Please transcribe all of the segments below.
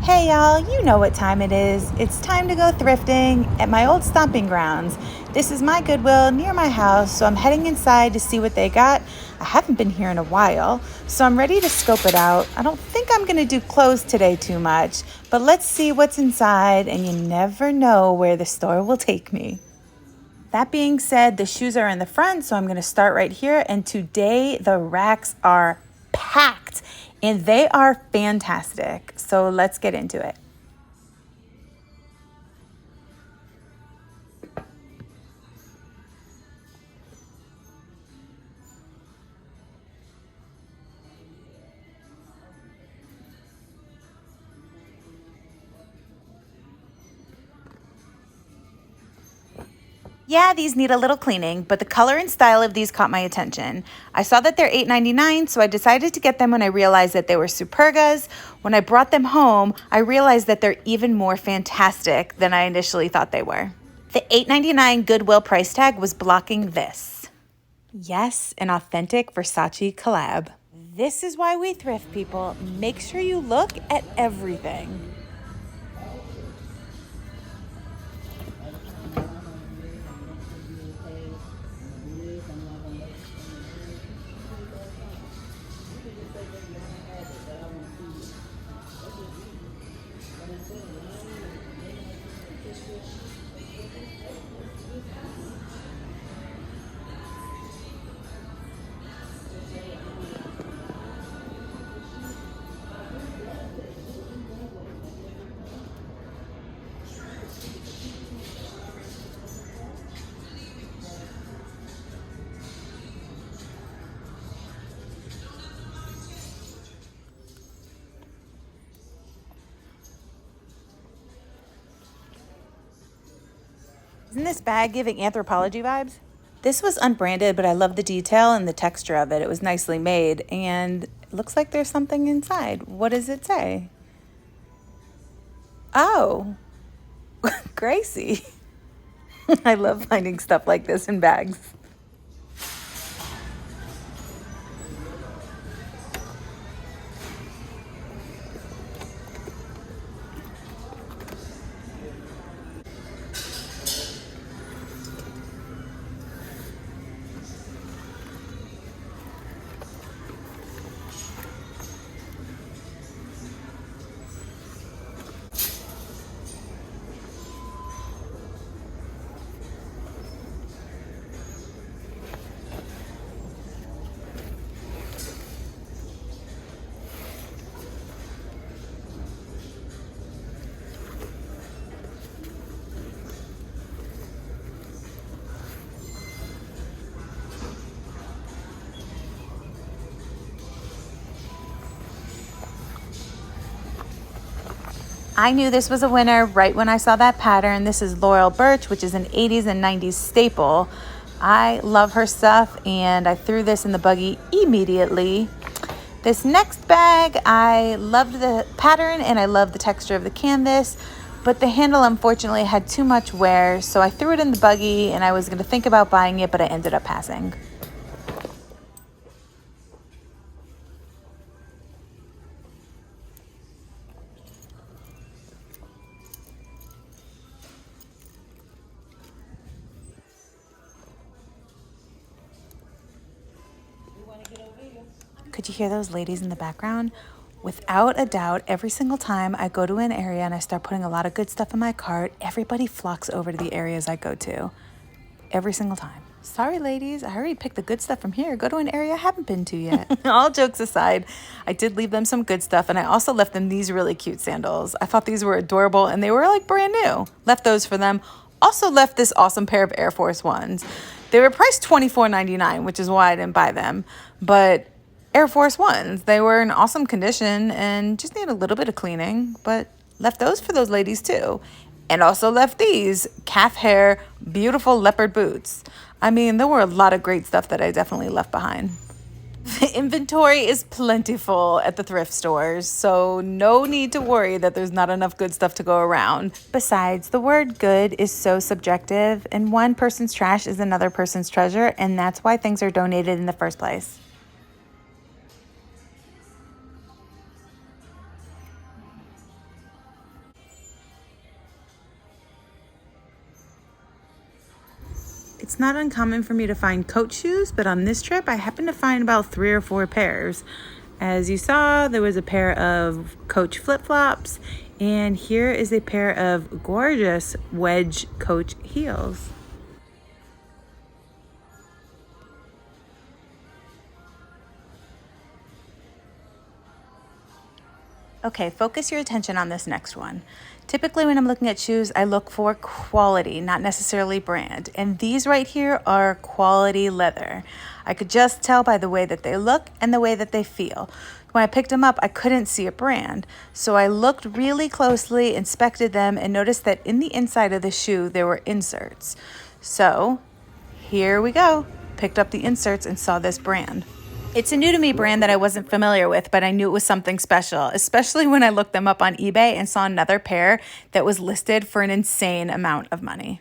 Hey y'all, you know what time it is. It's time to go thrifting at my old stomping grounds. This is my Goodwill near my house, so I'm heading inside to see what they got. I haven't been here in a while, so I'm ready to scope it out. I don't think I'm going to do clothes today too much, but let's see what's inside, and you never know where the store will take me. That being said, the shoes are in the front, so I'm going to start right here, and today the racks are packed. And they are fantastic. So let's get into it. Yeah, these need a little cleaning, but the color and style of these caught my attention. I saw that they're $8.99, so I decided to get them when I realized that they were Supergas. When I brought them home, I realized that they're even more fantastic than I initially thought they were. The $8.99 Goodwill price tag was blocking this. Yes, an authentic Versace collab. This is why we thrift, people. Make sure you look at everything. Isn't this bag giving Anthropology vibes? This was unbranded, but I love the detail and the texture of it. It was nicely made, and it looks like there's something inside. What does it say? Oh, Gracie. I love finding stuff like this in bags. I knew this was a winner right when I saw that pattern. This is Laurel Birch, which is an 80s and 90s staple. I love her stuff, and I threw this in the buggy immediately. This next bag, I loved the pattern and I loved the texture of the canvas, but the handle unfortunately had too much wear, so I threw it in the buggy and I was going to think about buying it, but I ended up passing. Could you hear those ladies in the background? Without a doubt, every single time I go to an area and I start putting a lot of good stuff in my cart, everybody flocks over to the areas I go to. Every single time. Sorry, ladies, I already picked the good stuff from here. Go to an area I haven't been to yet. All jokes aside, I did leave them some good stuff, and I also left them these really cute sandals. I thought these were adorable, and they were like brand new. Left those for them. Also left this awesome pair of Air Force Ones. They were priced $24.99, which is why I didn't buy them. But Air Force Ones, they were in awesome condition and just need a little bit of cleaning, but left those for those ladies too. And also left these calf hair, beautiful leopard boots. I mean, there were a lot of great stuff that I definitely left behind. The inventory is plentiful at the thrift stores, so no need to worry that there's not enough good stuff to go around. Besides, the word good is so subjective, and one person's trash is another person's treasure, and that's why things are donated in the first place. It's not uncommon for me to find coach shoes, but on this trip I happened to find about 3 or 4 pairs. As you saw, there was a pair of coach flip-flops, and here is a pair of gorgeous wedge coach heels. Okay, focus your attention on this next one. Typically when I'm looking at shoes, I look for quality, not necessarily brand. And these right here are quality leather. I could just tell by the way that they look and the way that they feel. When I picked them up, I couldn't see a brand. So I looked really closely, inspected them, and noticed that in the inside of the shoe, there were inserts. So here we go. Picked up the inserts and saw this brand. It's a new to me brand that I wasn't familiar with, but I knew it was something special, especially when I looked them up on eBay and saw another pair that was listed for an insane amount of money.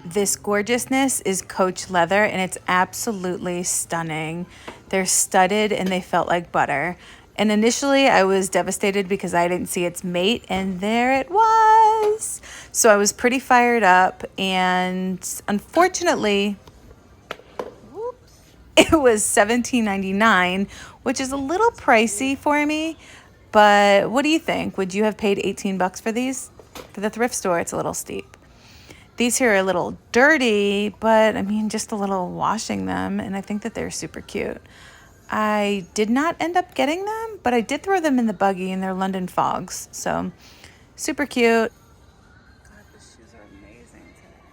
This gorgeousness is coach leather, and it's absolutely stunning. They're studded and they felt like butter. And initially I was devastated because I didn't see its mate, and there it was. So I was pretty fired up, and unfortunately, it was $17.99, which is a little pricey for me, but what do you think? Would you have paid 18 bucks for these? For the thrift store, it's a little steep. These here are a little dirty, but I mean, just a little washing them, and I think that they're super cute. I did not end up getting them, but I did throw them in the buggy, and they're London Fogs, so super cute. God, the shoes are amazing today.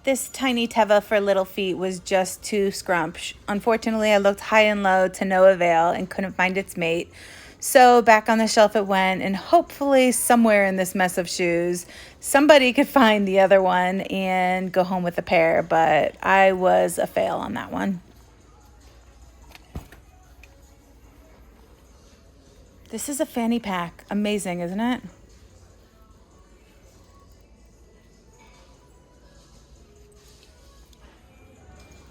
This tiny teva for little feet was just too scrumptious. Unfortunately, I looked high and low to no avail and couldn't find its mate. So back on the shelf it went, and hopefully somewhere in this mess of shoes, somebody could find the other one and go home with a pair, but I was a fail on that one. This is a fanny pack. Amazing, isn't it?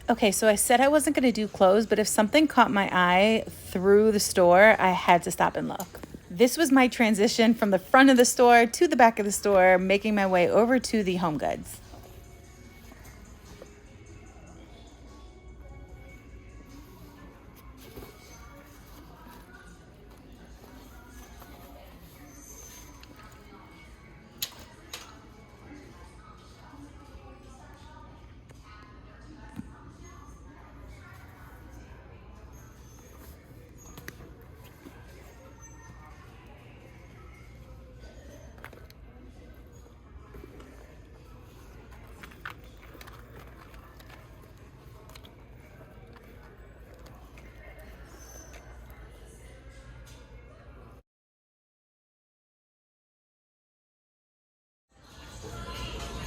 Okay, so I said I wasn't going to do clothes, but if something caught my eye through the store, I had to stop and look. This was my transition from the front of the store to the back of the store, making my way over to the home goods.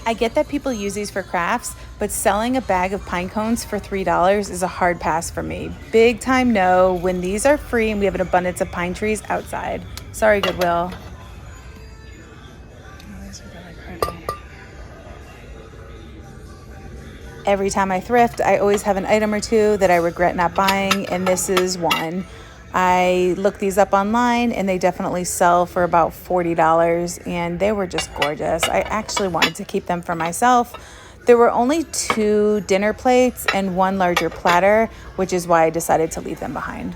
I get that people use these for crafts, but selling a bag of pine cones for $3 is a hard pass for me. Big time no when these are free and we have an abundance of pine trees outside. Sorry, Goodwill. Every time I thrift, I always have an item or two that I regret not buying, and this is one. I looked these up online and they definitely sell for about $40, and they were just gorgeous. I actually wanted to keep them for myself. There were only 2 dinner plates and 1 larger platter, which is why I decided to leave them behind.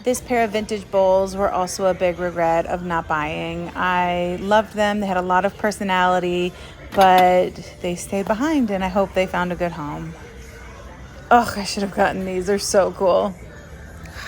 This pair of vintage bowls were also a big regret of not buying. I loved them. They had a lot of personality, but they stayed behind, and I hope they found a good home. Oh, I should have gotten these. They're so cool.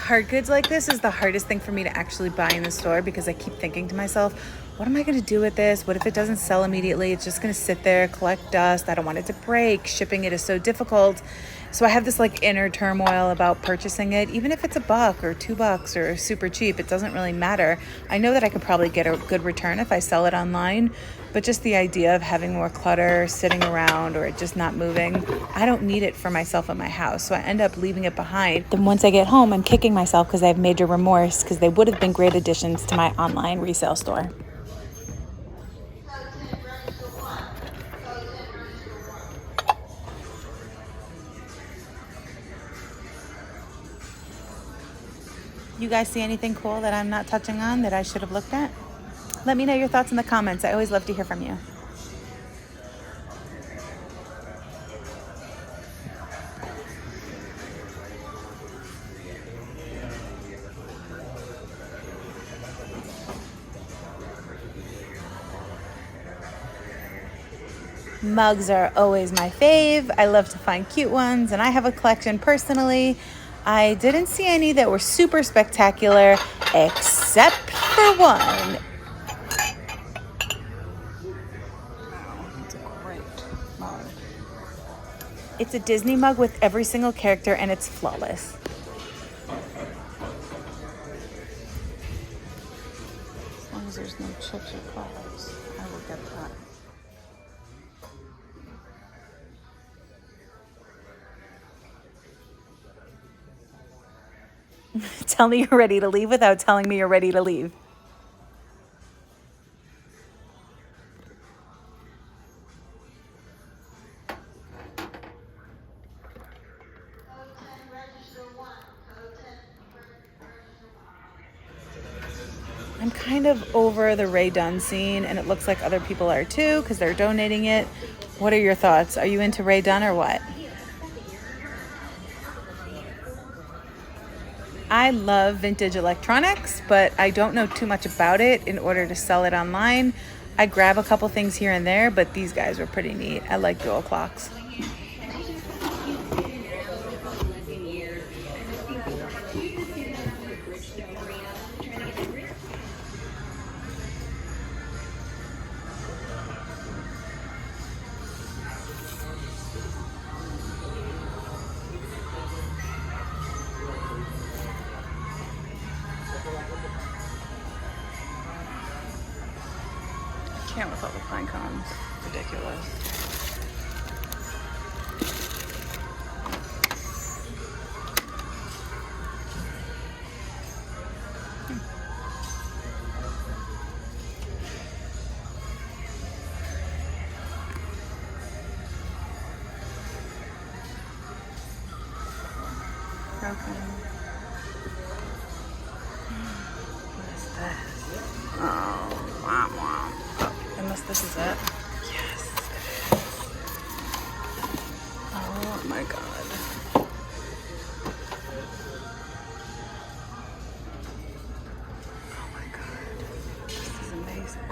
hard goods like this is the hardest thing for me to actually buy in the store because I keep thinking to myself, what am I going to do with this? What if it doesn't sell immediately? It's just going to sit there, collect dust. I don't want it to break. Shipping it is so difficult. So I have this like inner turmoil about purchasing it. Even if it's $1 or $2 or super cheap, it doesn't really matter. I know that I could probably get a good return if I sell it online, but just the idea of having more clutter sitting around or it just not moving, I don't need it for myself at my house. So I end up leaving it behind. Then once I get home, I'm kicking myself because I have major remorse because they would have been great additions to my online resale store. You guys see anything cool that I'm not touching on that I should have looked at? Let me know your thoughts in the comments. I always love to hear from you. Mugs are always my fave. I love to find cute ones, and I have a collection personally. I didn't see any that were super spectacular, except for one. It's a great mug. It's a Disney mug with every single character, and it's flawless. As long as there's no chips or clouds, I will get that. Tell me you're ready to leave without telling me you're ready to leave. I'm kind of over the Ray Dunn scene, and it looks like other people are too because they're donating it. What are your thoughts? Are you into Ray Dunn or what? I love vintage electronics, but I don't know too much about it in order to sell it online. I grab a couple things here and there, but these guys are pretty neat. I like dual clocks. Can't with all the pine cones. Ridiculous. Broken. What is this? Oh, wow, wow. Unless this is it. Yes, it is. Oh my god. Oh my god. This is amazing.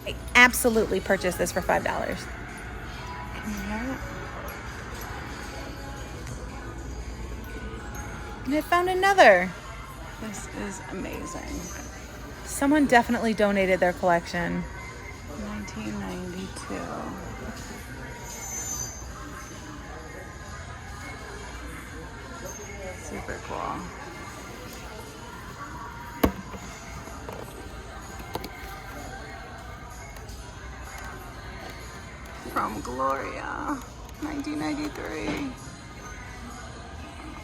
I absolutely purchased this for $5. And I found another. This is amazing. Someone definitely donated their collection. 1992. Super cool. From Gloria, 1993.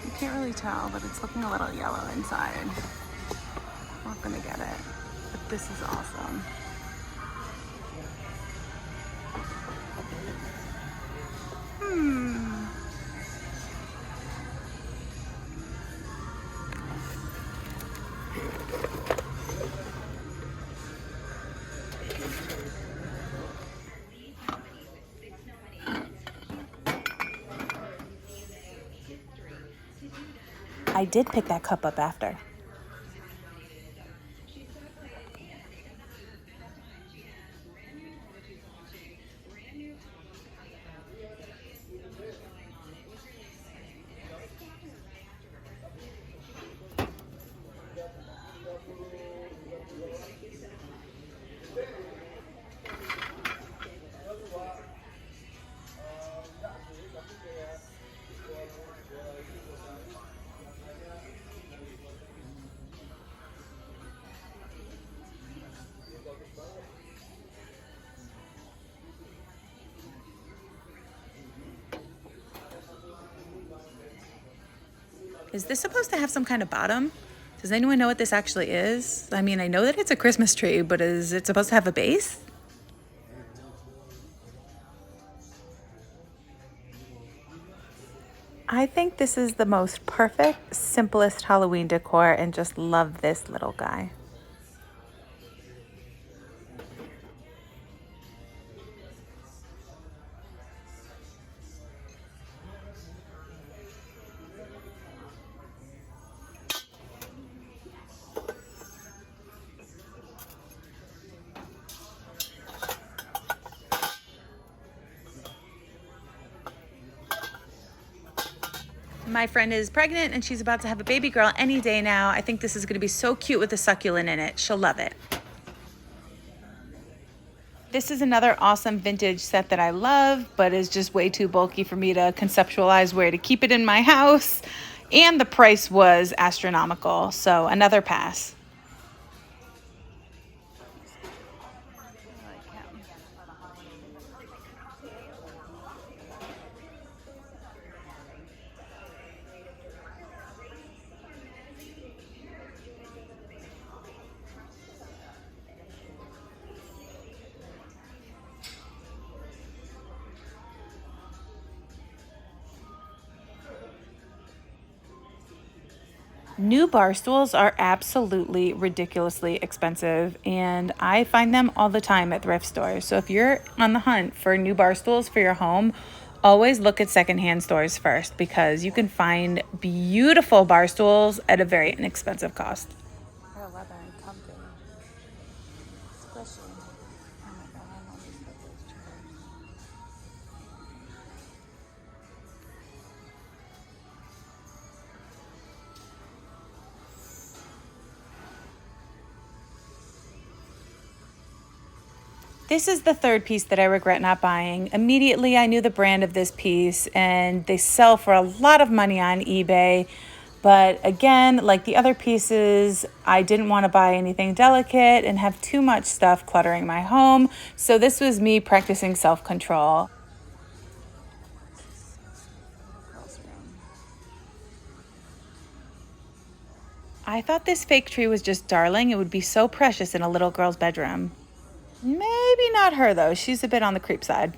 You can't really tell, but it's looking a little yellow inside. I'm not gonna get it, but this is awesome. I did pick that cup up after. Is this supposed to have some kind of bottom? Does anyone know what this actually is? I mean, I know that it's a Christmas tree, but is it supposed to have a base? I think this is the most perfect, simplest Halloween decor and just love this little guy. My friend is pregnant and she's about to have a baby girl any day now. I think this is gonna be so cute with the succulent in it. She'll love it. This is another awesome vintage set that I love, but is just way too bulky for me to conceptualize where to keep it in my house. And the price was astronomical, so another pass. New bar stools are absolutely ridiculously expensive, and I find them all the time at thrift stores. So if you're on the hunt for new bar stools for your home, always look at secondhand stores first because you can find beautiful bar stools at a very inexpensive cost. This is the third piece that I regret not buying. Immediately, I knew the brand of this piece, and they sell for a lot of money on eBay. But again, like the other pieces, I didn't want to buy anything delicate and have too much stuff cluttering my home. So this was me practicing self-control. I thought this fake tree was just darling. It would be so precious in a little girl's bedroom. Maybe not her, though. She's a bit on the creep side.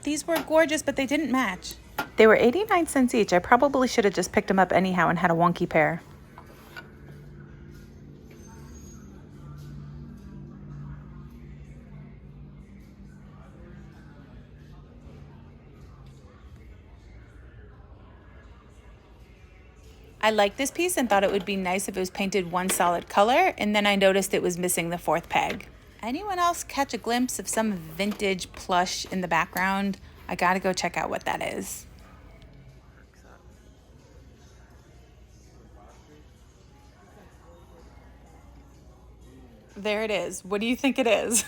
These were gorgeous, but they didn't match. They were 89 cents each. I probably should have just picked them up anyhow and had a wonky pair. I liked this piece and thought it would be nice if it was painted one solid color, and then I noticed it was missing the fourth peg. Anyone else catch a glimpse of some vintage plush in the background? I gotta go check out what that is. There it is. What do you think it is?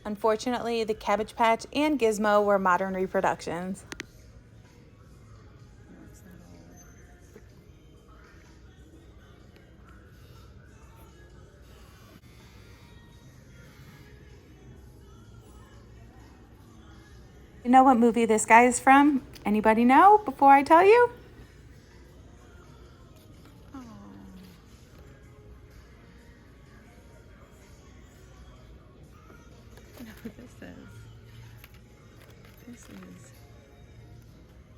Unfortunately, the Cabbage Patch and Gizmo were modern reproductions. You know what movie this guy is from? Anybody know before I tell you? Oh. You know what this is? This is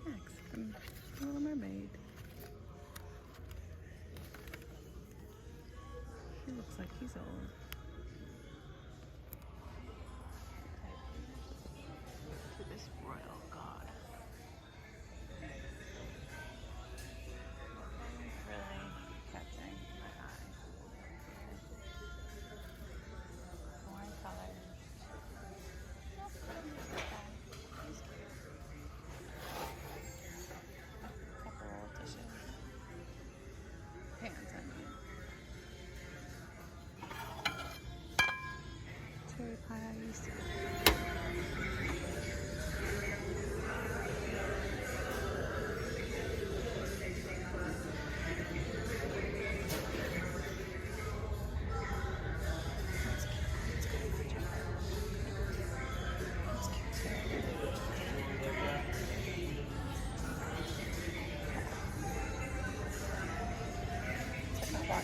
Max from The Little Mermaid. He looks like he's old. This royal god. Really catching my eye. More colors. He's cute. Couple dishes. Pans, I mean. Cherry pie I used to.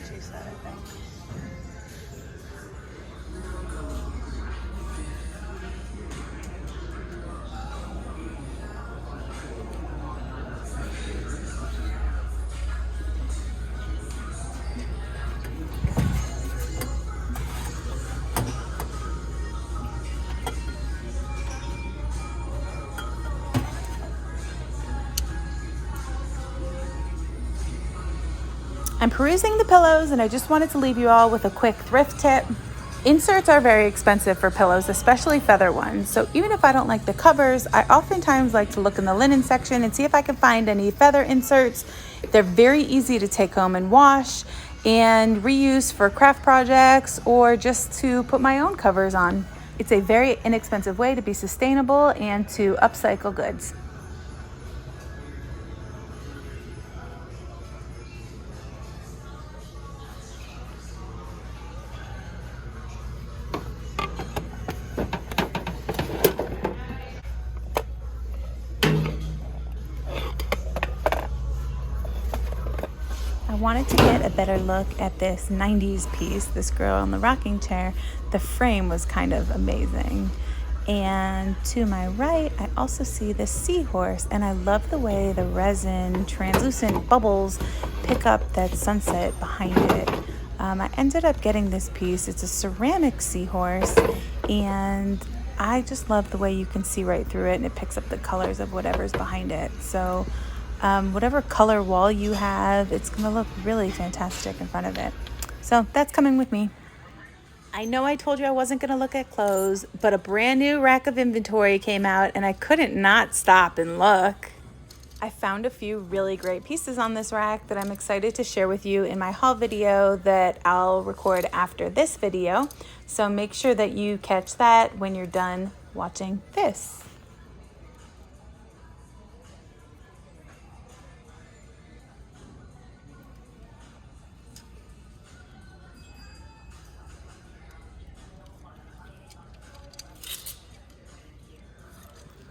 She said, I think. I'm perusing the pillows and I just wanted to leave you all with a quick thrift tip. Inserts are very expensive for pillows, especially feather ones. So even if I don't like the covers, I oftentimes like to look in the linen section and see if I can find any feather inserts. They're very easy to take home and wash and reuse for craft projects or just to put my own covers on. It's a very inexpensive way to be sustainable and to upcycle goods. I wanted to get a better look at this 90s piece, this girl in the rocking chair. The frame was kind of amazing. And to my right, I also see this seahorse, and I love the way the resin translucent bubbles pick up that sunset behind it. I ended up getting this piece. It's a ceramic seahorse, and I just love the way you can see right through it, and it picks up the colors of whatever's behind it. So whatever color wall you have, it's gonna look really fantastic in front of it. So that's coming with me. I know I told you I wasn't gonna look at clothes, but a brand new rack of inventory came out and I couldn't not stop and look. I found a few really great pieces on this rack that I'm excited to share with you in my haul video that I'll record after this video. So make sure that you catch that when you're done watching this.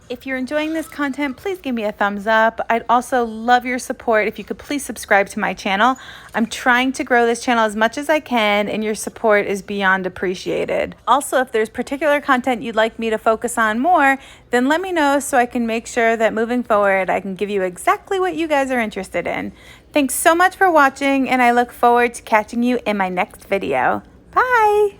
If you're enjoying this content, please give me a thumbs up. I'd also love your support if you could please subscribe to my channel. I'm trying to grow this channel as much as I can, and your support is beyond appreciated. Also, if there's particular content you'd like me to focus on more, then let me know so I can make sure that moving forward, I can give you exactly what you guys are interested in. Thanks so much for watching, and I look forward to catching you in my next video. Bye!